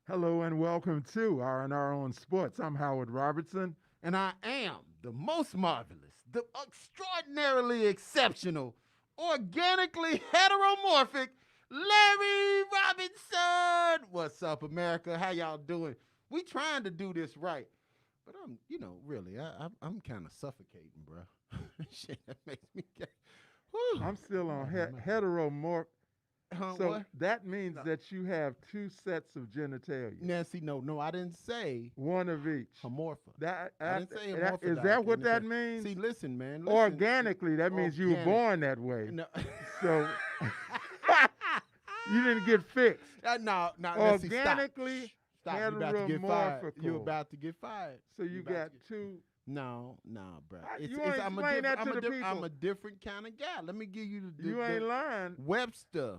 Hello and welcome to R&R on Sports. I'm Howard Robertson. And I am the most marvelous, the extraordinarily exceptional, organically heteromorphic Larry Robinson. What's up, America? How y'all doing? We trying to do this right, but really, I'm kind of suffocating, bro. Shit, that makes me get. Whew. I'm still on Lord have mercy. heteromorph. So What? that means No. that you have two sets of genitalia, Nancy, no, I didn't say one of each. amorpha. That, I that, didn't say is amorphodize. that what that means? See, listen, man. Listen. Organically, that means you were Organic. born that way. No. So you didn't get fixed. No. Let's see. Stop. Organically Stop. You about to get fired. You heteromorphical. about to get fired. So you got two. No, bro. You ain't explain that to the people. I'm a different kind of guy. Let me give you You ain't lying. Webster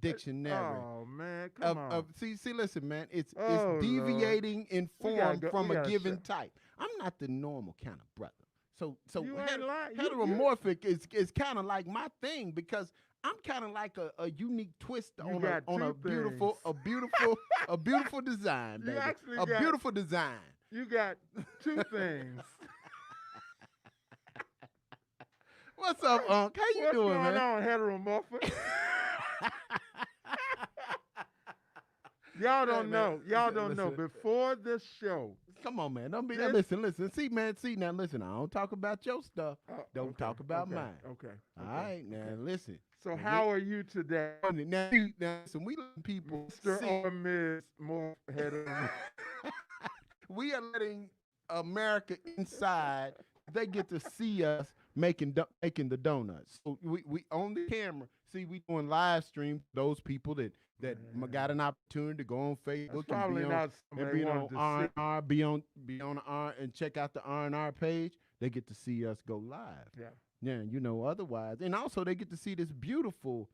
dictionary. Oh man, come on. See, listen, man. It's Oh, deviating in form from we a gotta given shut- type. I'm not the normal kind of brother. So You ain't lying. heteromorphic is kind of like my thing because I'm kind of like a unique twist You on got a two beautiful things. a beautiful design, You baby. actually A got- beautiful design. You got two things. What's up, Unc? How you What's doing, going man? on, heteromorphic? Y'all don't Hey, man. know. Y'all don't know. Listen. Before this show, Come on, man. Don't be. This- Listen. See, man. See, now, listen. I don't talk about your stuff. Don't okay, talk about okay, mine. Okay. All right, now, okay. listen. So how are you today, Now, listen. We letting people Mr. see. or Ms. More heteromorphic? We are letting America inside. They get to see us making the donuts. So we on the camera. See, we doing live stream. Those people that got an opportunity to go on Facebook That's probably and not somebody be on wanted to R see. and R, be on the R and check out the R&R page. They get to see us go live. Yeah. Yeah, otherwise, and also they get to see this beautiful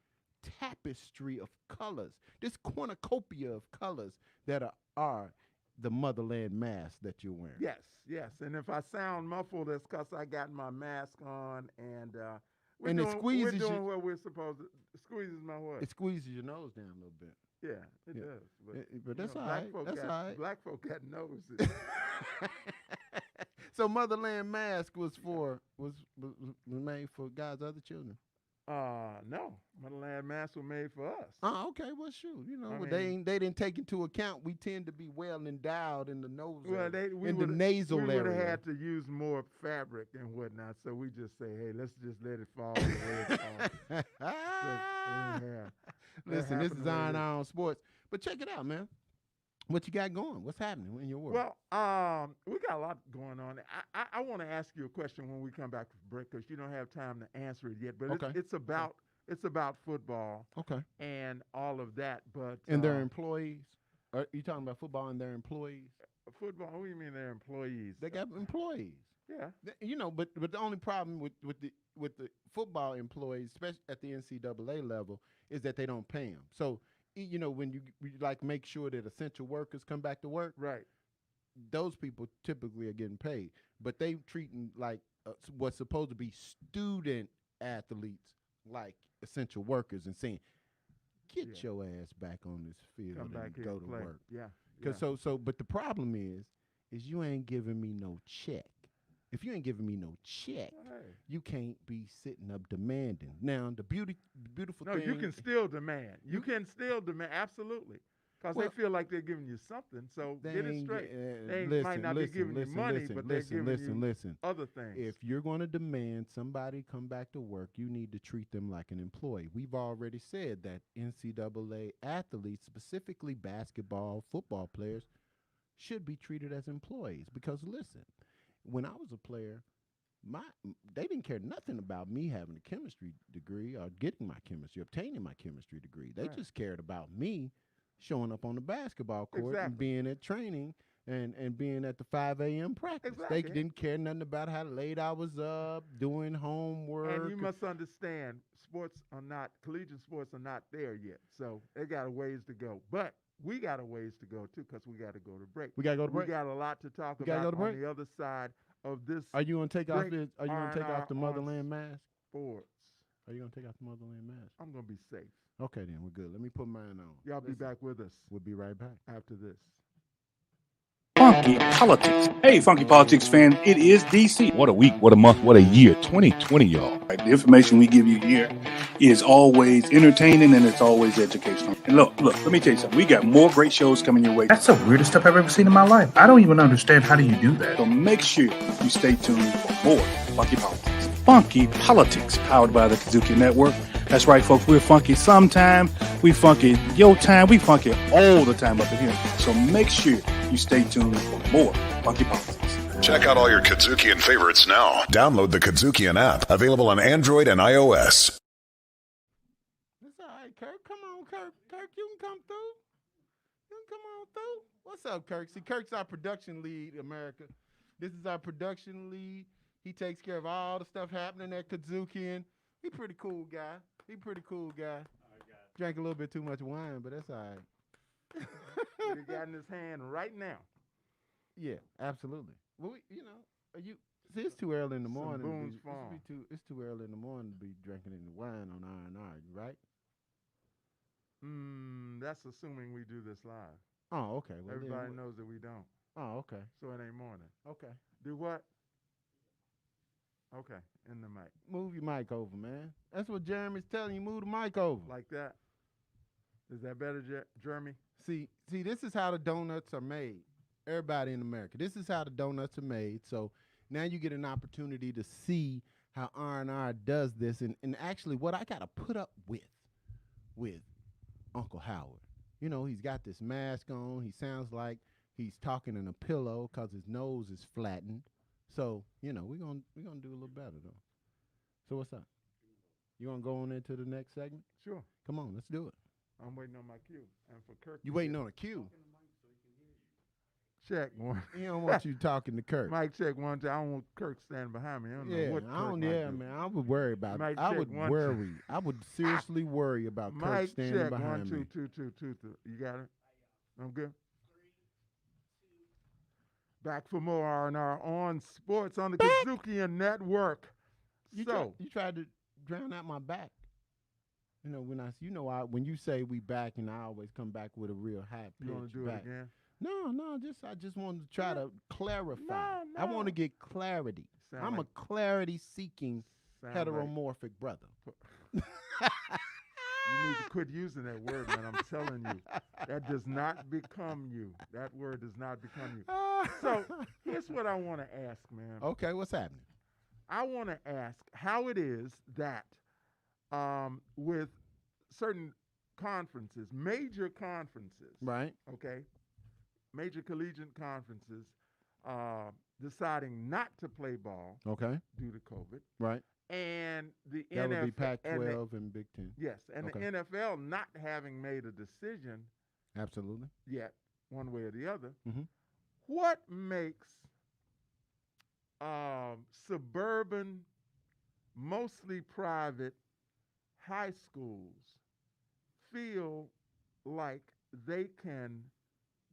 tapestry of colors, this cornucopia of colors that are the motherland mask that you're wearing. Yes. And if I sound muffled, it's because I got my mask on and And it we're squeezes doing you. what we're supposed to. It squeezes my what? It squeezes your nose down a little bit. Yeah, it Yeah. does. But that's all black right. folk That's got, all right. Black folk got noses. So motherland mask was made for God's other children. No, Motherland masks were made for us. Oh, okay. Well, shoot. I They didn't take into account we tend to be well endowed in the nose, Well, in the nasal we would have area. had to use more fabric and whatnot. So we just say, hey, let's just let it fall the way it falls. Listen, this is on on Sports, but check it out, man. What you got going? What's happening in your world? Well, we got a lot going on. I want to ask you a question when we come back from break because you don't have time to answer it yet. But Okay. it's about football Okay. and all of that. But And their employees? Are you talking about football and their employees? football. What do you mean they're employees? They got employees. Yeah. But the only problem with the football employees, especially at the NCAA level, is that they don't pay them. So when you like make sure that essential workers come back to work, Right. those people typically are getting paid, but they treating like what's supposed to be student athletes like essential workers and saying, "Get your ass back on this field Come back and here go and to play. work." Yeah. Cause but the problem is you ain't giving me no check. If you ain't giving me no check, Hey. you can't be sitting up demanding. Now the beautiful No, thing. you can still demand. You can still demand. Absolutely. Because Well, they feel like they're giving you something. So they get it ain't straight. ge- They listen, might not listen, be giving listen, you money, listen, but they're listen, giving you listen. other things. If you're going to demand somebody come back to work, you need to treat them like an employee. We've already said that NCAA athletes, specifically basketball, football players, should be treated as employees. Because listen, when I was a player, they didn't care nothing about me having a chemistry degree or obtaining my chemistry degree. They Right. just cared about me showing up on the basketball court and Exactly. being at training and being at the 5 a.m. practice. Exactly. They didn't care nothing about how late I was up, doing homework. And you must understand, collegiate sports are not there yet. So they got a ways to go. But we got a ways to go too, because we got to go to break. We got to go to break. We got a lot to talk gotta about go to break. on the other side of this Are you gonna take off great Are you gonna take R&R off the on motherland mask? sports. Are you gonna take off the motherland mask? I'm gonna be safe. Okay, then we're good. Let me put mine on. Y'all be back with us We'll be right back. after this. Funky Politics. Hey, Funky Politics fan, it is DC. What a week, what a month, what a year. 2020, y'all. The information we give you here is always entertaining and it's always educational. And look, let me tell you something. We got more great shows coming your way. That's the weirdest stuff I've ever seen in my life. I don't even understand how do you do that. So make sure you stay tuned for more Funky Politics. Funky Politics, powered by the Kazuki Network. That's right, folks. We're funky sometime. We funky your time. We funky all the time up in here. So make sure you stay tuned for more Funky Politics. Check out all your Kazukian favorites now. Download the Kazukian app, available on Android and iOS. It's all right, Kirk. Come on, Kirk. Kirk, you can come through. You can come on through. What's up, Kirk? See, Kirk's our production lead, America. This is our production lead. He takes care of all the stuff happening at Kazukian. He pretty cool guy. Drank a little bit too much wine, but that's all right. What he got in his hand right now? Yeah, absolutely. Well, see, it's too early in the morning. It's too early in the morning to be drinking any wine on R&R, right? That's assuming we do this live. Oh, okay. Well, everybody knows that we don't. Oh, okay. So it ain't morning. Okay. Do what? Okay, in the mic. Move your mic over, man. That's what Jeremy's telling you. Move the mic over. Like that? Is that better, Jeremy? See, this is how the donuts are made. Everybody in America, this is how the donuts are made. So now you get an opportunity to see how R&R does this. And actually what I got to put up with Uncle Howard. He's got this mask on. He sounds like he's talking in a pillow because his nose is flattened. So, we're gonna do a little better, though. So what's up? You want to go on into the next segment? Sure. Come on, let's do it. I'm waiting on my cue. And for Kirk. You waiting on a cue? Check one. He don't want you talking to Kirk. Mike, check one. I don't want Kirk standing behind me. I don't know what Kirk might do. Man. I would worry about it. I would seriously worry about Kirk standing behind me. Mike, check 1, 2, 2. You got it? I'm good. Back for more R&R on sports on the Kazukian Network. You tried to drown out my back. When you say we back, and I always come back with a real high pitch. You want to do back. it again? No, I just wanted to try to clarify. No. I want to get clarity. I'm a clarity-seeking heteromorphic brother. You need to quit using that word, man. I'm telling you. That does not become you. That word does not become you. So here's what I want to ask, man. Okay, what's happening? I want to ask how it is that with certain conferences, major conferences, right? Okay, major collegiate conferences deciding not to play ball, okay, due to COVID, right? And the that NFL, would be Pac-12 and Big Ten. Yes, and the NFL not having made a decision, absolutely, yet, one way or the other. Mm-hmm. What makes suburban, mostly private high schools feel like they can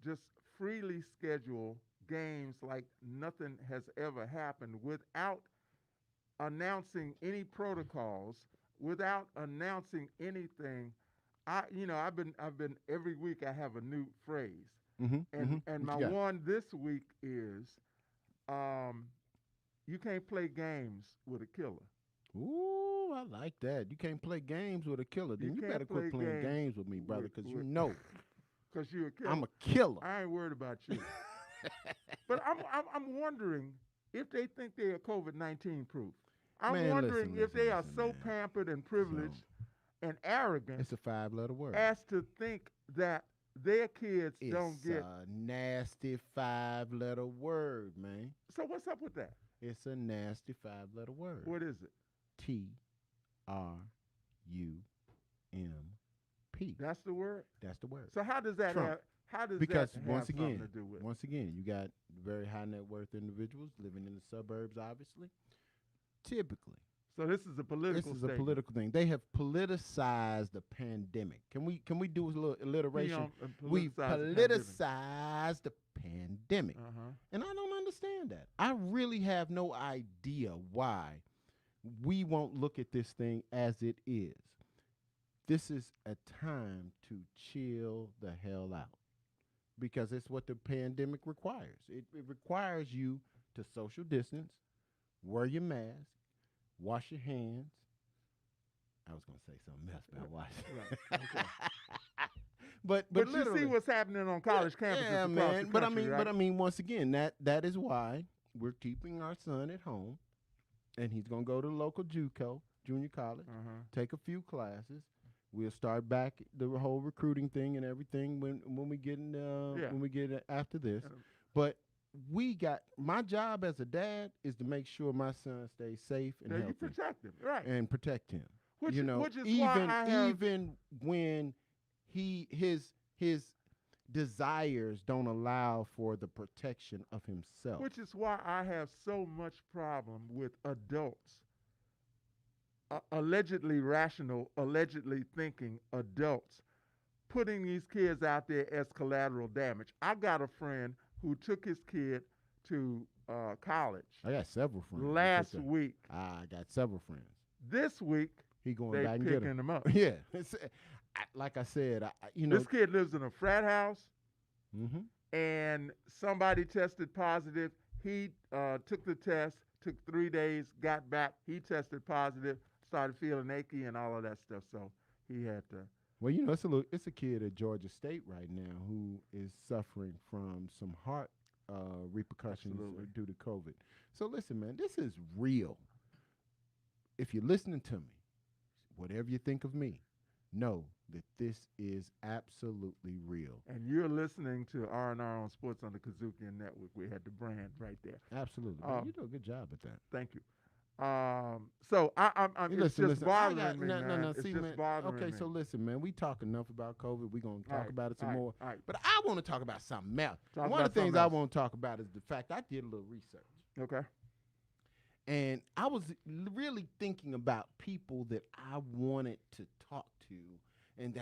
just freely schedule games like nothing has ever happened without announcing any protocols, without announcing anything? I've been every week I have a new phrase. Mm-hmm. And my one this week is you can't play games with a killer. Ooh, I like that. You can't play games with a killer. Then you better quit playing games with me, brother, because because you're a killer. I'm a killer. I ain't worried about you. But I'm wondering if they think they are COVID-19 proof. I'm wondering if they are so pampered and privileged and arrogant. It's a 5-letter word. As to think that their kids don't get. It's a nasty 5-letter word, man. So what's up with that? It's a nasty 5-letter word. What is it? TRUMP. That's the word? That's the word. So how does that Trump. have because that once have again, something to do with? Once again, you got very high net worth individuals living in the suburbs, obviously. Typically. So this is a political This is a political thing. They have politicized the pandemic. Can we do a little alliteration? We politicized the pandemic. And I don't understand that. I really have no idea why we won't look at this thing as it is. this is a time to chill the hell out because it's what the pandemic requires. It requires you to social distance, wear your mask, wash your hands. I was going to say something else about washing. Right. Okay. but you see what's happening on college campuses across the country, but I mean, right? once again, that is why we're keeping our son at home, and he's gonna go to the local JUCO, junior college, take a few classes. We'll start back the whole recruiting thing and everything when we get after this. But my job as a dad is to make sure my son stays safe and healthy. You protect him, right? And protect him. Which is even when his desires don't allow for the protection of himself. Which is why I have so much problem with adults, allegedly rational, allegedly thinking adults, putting these kids out there as collateral damage. I got a friend who took his kid to college. I got several friends. Last week. I got several friends. This week, he going they back and picking get him up. Yeah. Like I said, this kid lives in a frat house, mm-hmm. and somebody tested positive. He took the test, took 3 days, got back. He tested positive, started feeling achy and all of that stuff. So he had to. Well, it's a kid at Georgia State right now who is suffering from some heart repercussions due to COVID. So listen, man, this is real. If you're listening to me, whatever you think of me, know that this is absolutely real. And you're listening to R&R on Sports on the Kazukian Network. We had the brand right there. Absolutely. You do a good job at that. Thank you. So it's just bothering me, man. No. It's See, just man. bothering Okay, me. so listen, man. We talk enough about COVID. We're gonna talk about it some more. All right. But I want to talk about something else. One of the things I want to talk about is the fact I did a little research. Okay. And I was really thinking about people that I wanted to talk to, and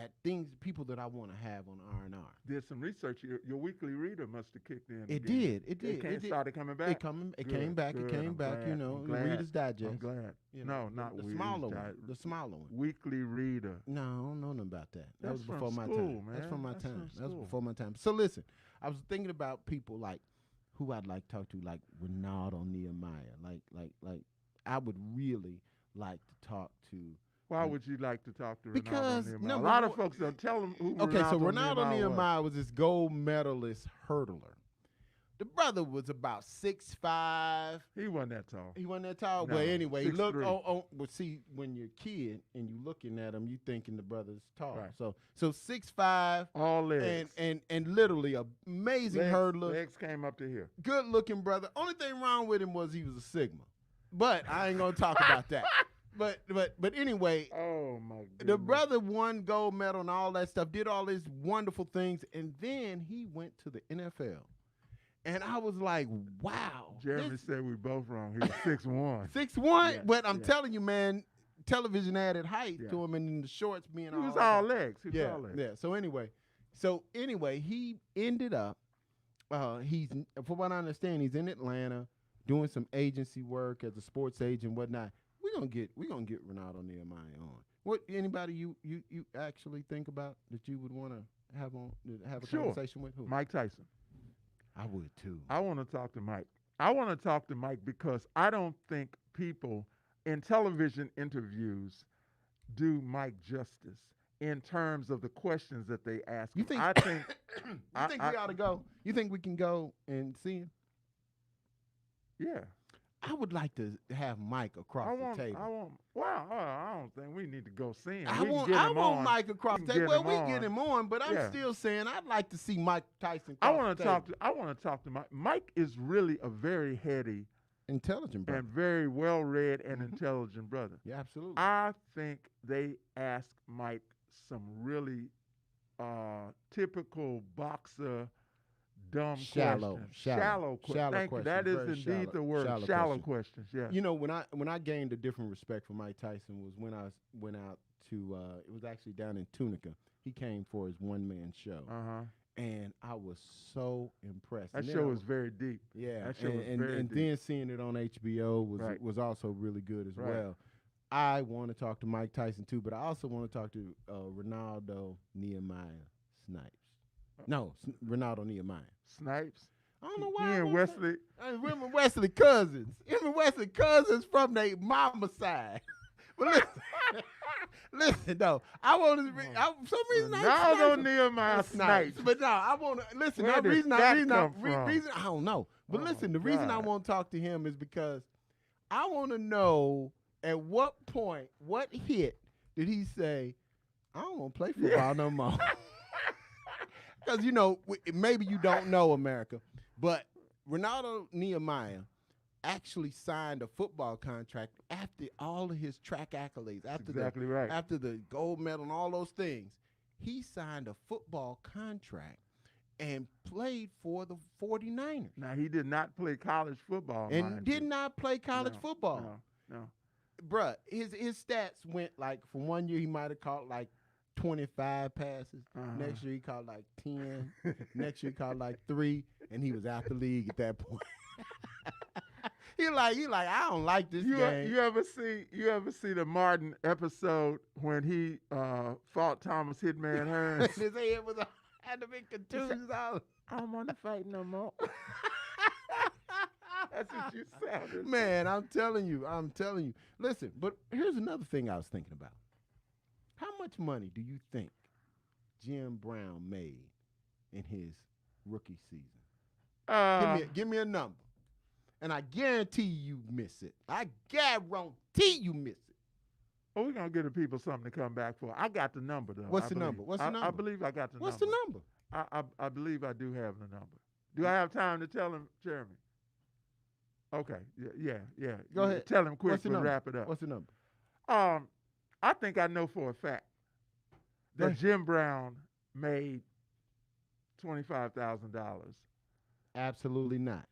people that I want to have on R&R. Did some research. Your weekly reader must have kicked in. It did. It started coming back. It came back. You know, the Reader's Digest. I'm glad. No, not the smaller one. The smaller one. Weekly reader. No, I don't know nothing about that. That was before my school, time. Man. That's from my time. That was before my time. So listen, I was thinking about people like who I'd like to talk to, like Ronaldo Nehemiah. Like I would really like to talk to. Why would you like to talk to because, Ronaldo Nehemiah? A lot of folks don't tell them who Ronaldo Nehemiah was this gold medalist hurdler. The brother was about 6'5". He wasn't that tall. No, but anyway, look. But see, when you're a kid and you looking at him, you thinking the brother's tall. Right. So 6'5", all legs, and literally amazing hurdler. Legs came up to here. Good looking brother. Only thing wrong with him was he was a Sigma. But I ain't gonna talk about that. But anyway, oh my goodness. The brother won gold medal and all that stuff, did all these wonderful things, and then he went to the NFL. And I was like, wow. Jeremy said we both wrong. He was 6'1". 6'1", yeah, but I'm telling you, man, television added height to him, and the shorts being all. He was all legs. Yeah. So anyway, he ended up. He's, from what I understand, he's in Atlanta doing some agency work as a sports agent, and whatnot. We're gonna get Ronaldo Nehemiah on. What anybody you actually think about that you would want to have a conversation with? Who? Mike Tyson. I would too. I want to talk to Mike. I want to talk to Mike because I don't think people in television interviews do Mike justice in terms of the questions that they ask. You think? I think. You think we ought to go? You think we can go and see him? Yeah. I would like to have Mike across the table. I don't think we need to go see him. I want Mike across the table. Well, we get him on, but I'm still saying I'd like to see Mike Tyson. I want to talk to Mike. Mike is really a very heady, intelligent brother, and very well read and intelligent brother. Yeah, absolutely. I think they asked Mike some really typical boxer. Shallow questions. Thank you. That is indeed the word. Shallow questions. Yeah. You know, when I gained a different respect for Mike Tyson was when I went out to it was actually down in Tunica. He came for his one-man show. And I was so impressed. That show was very deep. Yeah. That show was very deep. And then seeing it on HBO was also really good as well. I want to talk to Mike Tyson too, but I also want to talk to Ronaldo Nehemiah Snipes. No, Ronaldo Nehemiah. Snipes. I don't know why. He and Wesley. Him and Weslly cousins. Him and Wesley cousins from their mama side. But listen, though. I want to. For some reason, Ronaldo Nehemiah Snipes. But no, I want to listen. Where The did reason that I don't know. But Oh, listen, the my reason I God. want to talk to him is because I want to know at what point, what hit did he say, I don't want to play football no more. Because, you know, maybe you don't know, America, but Ronaldo Nehemiah actually signed a football contract after all of his track accolades, Exactly right. after the gold medal and all those things. He signed a football contract and played for the 49ers. Now, he did not play college football. And mind did you. not play college No, football. No. Bruh, his stats went like, from 1 year he might have caught like 25 passes. Next year he caught like 10. Next year he caught like 3, and he was out the league at that point. he like, I don't like this game. You ever see the Martin episode when he fought Thomas Hitman Hearns? His head had to be contusions out. I don't want to fight no more. That's what you sounded. Man, I'm telling you. Listen, but here's another thing I was thinking about. How much money do you think Jim Brown made in his rookie season? Give me a number. And I guarantee you miss it. I guarantee you miss it. Well, we're going to give the people something to come back for. I got the number, though. What's the number? I believe I got the What's number. the number? I believe I do have the number. Do I have time to tell him, Jeremy? Okay. Yeah. Go ahead. Tell him quick. What's the We'll number? wrap it up. What's the number? I think I know for a fact Go that ahead. Jim Brown made $25,000. Absolutely not.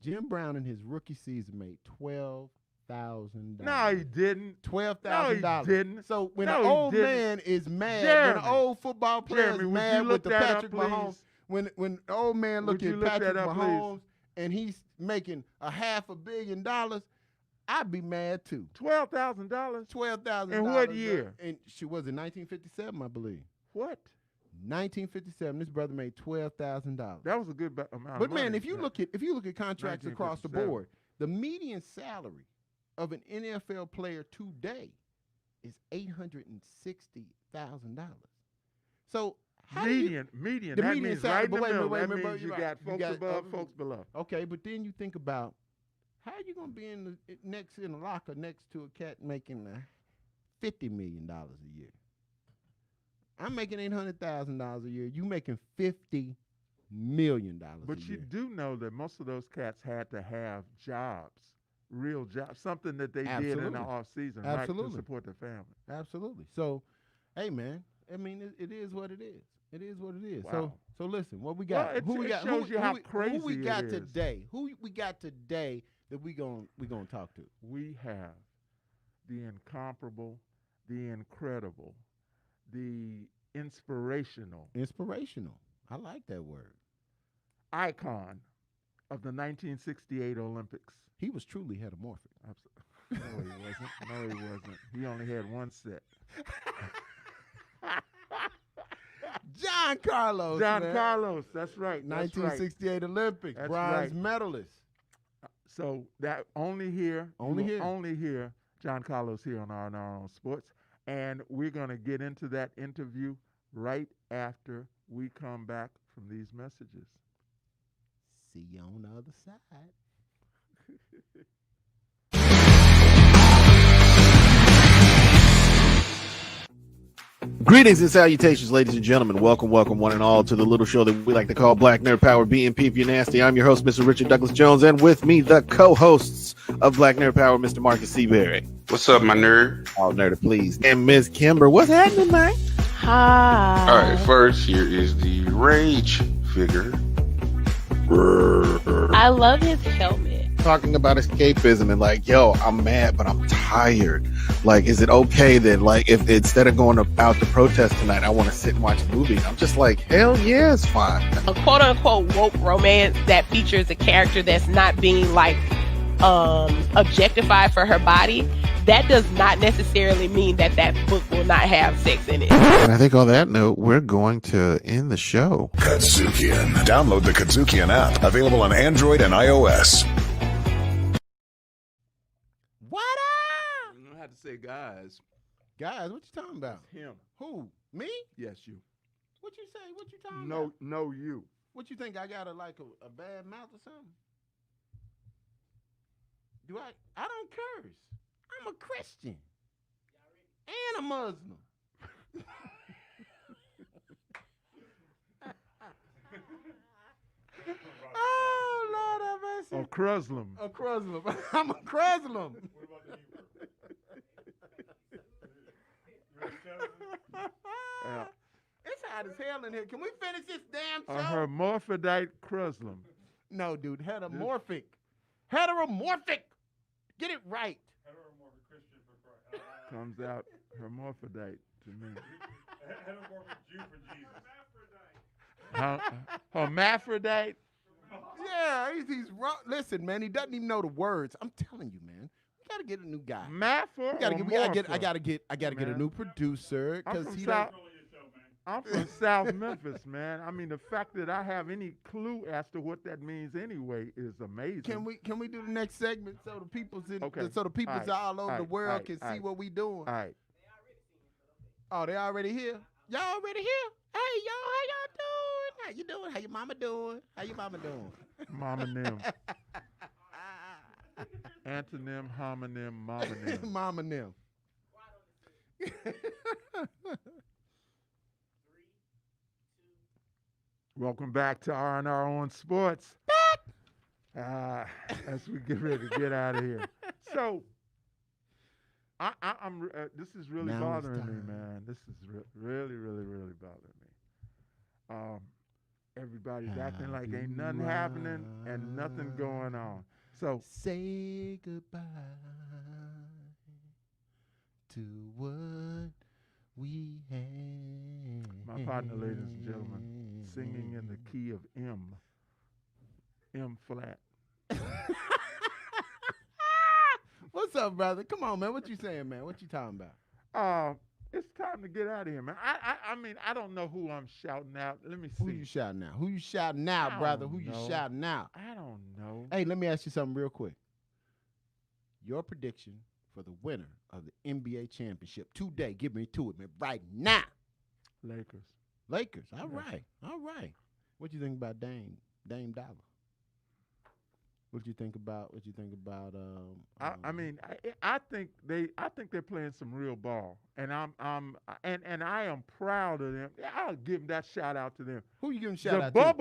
Jim Brown in his rookie season made $12,000. No, he didn't. $12,000. No, he didn't. So when No, an he old didn't. man is mad, Jeremy. when an old football player Jeremy, is would mad you with look the that Patrick up, please? Mahomes, when the old man Would look you at look Patrick that up, please? Mahomes and he's making $500 million, I'd be mad too. $12,000? $12,000. In what year? And she was in 1957, I believe. What? 1957. This brother made $12,000. That was a good amount of But money. man, if you look at contracts across the 1957. board, the median salary of an NFL player today is $860,000. So how do you, median. the That median means salary, right in but the wait a middle. minute, That wait a minute, means you you're got right. You folks got above, folks below. okay, but then you think about how are you gonna be in a locker next to a cat making $50 million a year? I'm making $800,000 a year. You making $50 million a But year. you do know that most of those cats had to have jobs, real jobs, something that they did in the Absolutely. off season, right, to Absolutely. support their family. Absolutely. So, hey man, I mean it is what it is. It is what it is. Wow. So listen, what we got? Well, who we it got? shows you how who crazy we it got is. today? Who we got today that we gonna talk to? We have the incomparable, the incredible, the inspirational Inspirational. I like that word. icon of the 1968 Olympics. He was truly heteromorphic. No, he wasn't. No, he wasn't. He only had one set. John Carlos. John man. Carlos, that's right. That's right. 1968 Olympics, That's bronze right. medalist. So that only here, Only you will here. only here, John Carlos here on R&R on Sports, and we're gonna get into that interview right after we come back from these messages. See you on the other side. Greetings and salutations, ladies and gentlemen. Welcome, one and all, to the little show that we like to call Black Nerd Power, BNP if you're nasty. I'm your host, Mr. Richard Douglas Jones, and with me, the co-hosts of Black Nerd Power, Mr. Marcus Seaberry. What's up, my nerd? All nerd, please. And Ms. Kimber. What's happening, man? Hi. All right, first, here is the rage figure. I love his helmet. Talking about escapism and like, yo, I'm mad, but I'm tired. Like, is it okay that, like, if instead of going out to protest tonight, I want to sit and watch movies? I'm just like, hell yeah, it's fine. A quote unquote woke romance that features a character that's not being like objectified for her body. that does not necessarily mean that that book will not have sex in it. And I think on that note, we're going to end the show. Kazukian. Download the Kazukian app. Available on Android and iOS. What up? You don't have to say guys. Guys, what you talking about? Him. Who? Me? Yes, you. What you say? What you talking about? No, you. What you think? I got a bad mouth or something? I don't curse. I'm a Christian. And a Muslim. Oh, Lord have mercy. Oh, Cruslam. A Cruslam. I'm a Cruslam. Yeah. It's hot as hell in here. Can we finish this damn A show? hermaphrodite Cruslam. No, dude. Heteromorphic. Heteromorphic. Get it right. Comes out hermaphrodite to me. Hermaphrodite. Yeah, he's wrong. Listen, man, he doesn't even know the words. I'm telling you, man. We gotta get a new guy. Mapper. I gotta get a Man. new producer I'm because from he South. don't. I'm from South Memphis, man. I mean, the fact that I have any clue as to what that means anyway is amazing. Can we do the next segment so the people's Okay. all over the world Alright, can see alright. what we doing? All right. Oh, they already here. Y'all already here? Hey, y'all, how y'all doing? How you doing? How your mama doing? How your mama doing? Mama nim. Antonym, homonym, momonym. Mama them. Welcome back to R&R on Sports. As we get ready to get out of here. So, I'm. This is really Now it's bothering me, time. man. This is really, really, really bothering me. Everybody's acting How like ain't do nothing happening and nothing going on. So, Say goodbye to what we had. my partner, ladies and gentlemen, singing in the key of M flat. What's up, brother? Come on, man. What you saying, man? What you talking about? It's time to get out of here, man. I mean, I don't know who I'm shouting out. Let me see. Who you shouting out? Who you shouting I out, brother? don't Who you know. shouting out? I don't know. Hey, let me ask you something real quick. Your prediction for the winner of the NBA championship today. Give me to it, man. Right now. Lakers. Lakers. All Yeah. right. All right. What you think about Dame Dollar? What you think about? I mean, I think they're playing some real ball, and I am proud of them. I'll give that shout out to them. who you giving shout The out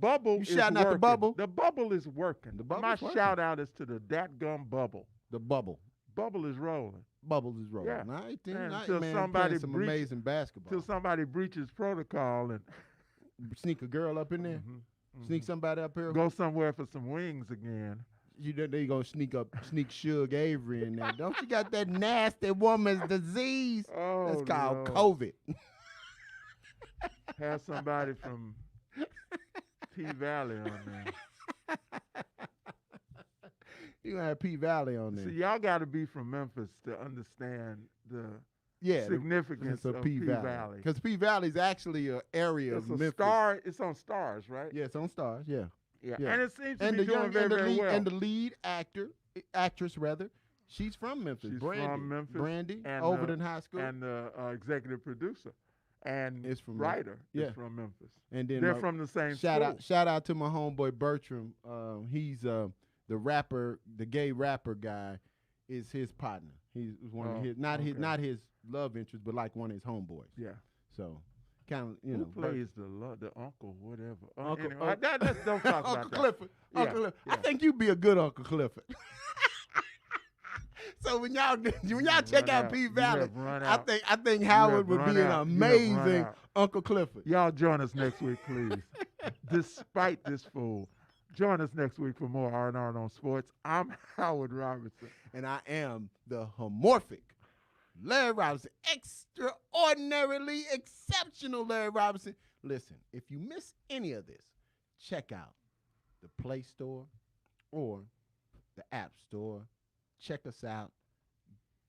bubble You is shouting out the working. bubble? The bubble is working. The My bubble's working. shout out is to the datgum bubble. to? The bubble. Bubble is rolling. Bubbles is rolling. Yeah. All right, then. And All right, until man, somebody playing some breach- amazing basketball. Till somebody breaches protocol and Sneak a girl up in there. Mhm, Sneak mhm. somebody up here. Go somewhere for some wings again. You know they gonna sneak Suge Avery in there. Don't you got that nasty woman's disease? Oh, That's called Lord. COVID. Have somebody from P Valley on there. You gonna have P Valley on there. See, y'all got to be from Memphis to understand the Yeah, significance of P Valley. Valley. Because P Valley is actually an area It's of a Memphis. star. It's on Stars, right? Yeah, it's on Stars. Yeah, Yeah. yeah. And it seems to and be the doing young very, and the very lead well. and the lead actress rather, she's from Memphis. She's Brandy. from Memphis. Brandy, and, Overton High School. And the executive producer and Is from writer yeah. is from Memphis. And then They're my- from the same shout school. shout out to my homeboy Bertram. He's the rapper, the gay rapper guy, is his partner. He's one of his not his love interest, but like one of his homeboys. Yeah. So kind of Who know. plays the uncle, whatever? Uncle- Anyway, let's don't talk Uncle about that. Clifford. Yeah, Uncle Clifford. I yeah. think you'd be a good Uncle Clifford. So when y'all check out P Valley, I think Howard would be an amazing Uncle Clifford. Y'all join us next week, please. Despite this fool, join us next week for more R&R on Sports. I'm Howard Robertson. And I am the homorphic Larry Robinson, extraordinarily exceptional Larry Robinson. Listen, if you miss any of this, check out the Play Store or the App Store. Check us out.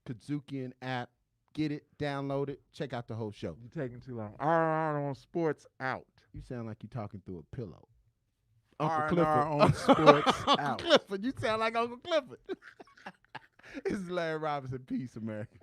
Kazukian app. Get it, download it, check out the whole show. You're taking too long. R&R on sports out. You sound like you're talking through a pillow. R&R on sports Uncle out. Clifford, you sound like Uncle Clifford. This is Larry Robinson. Peace, America.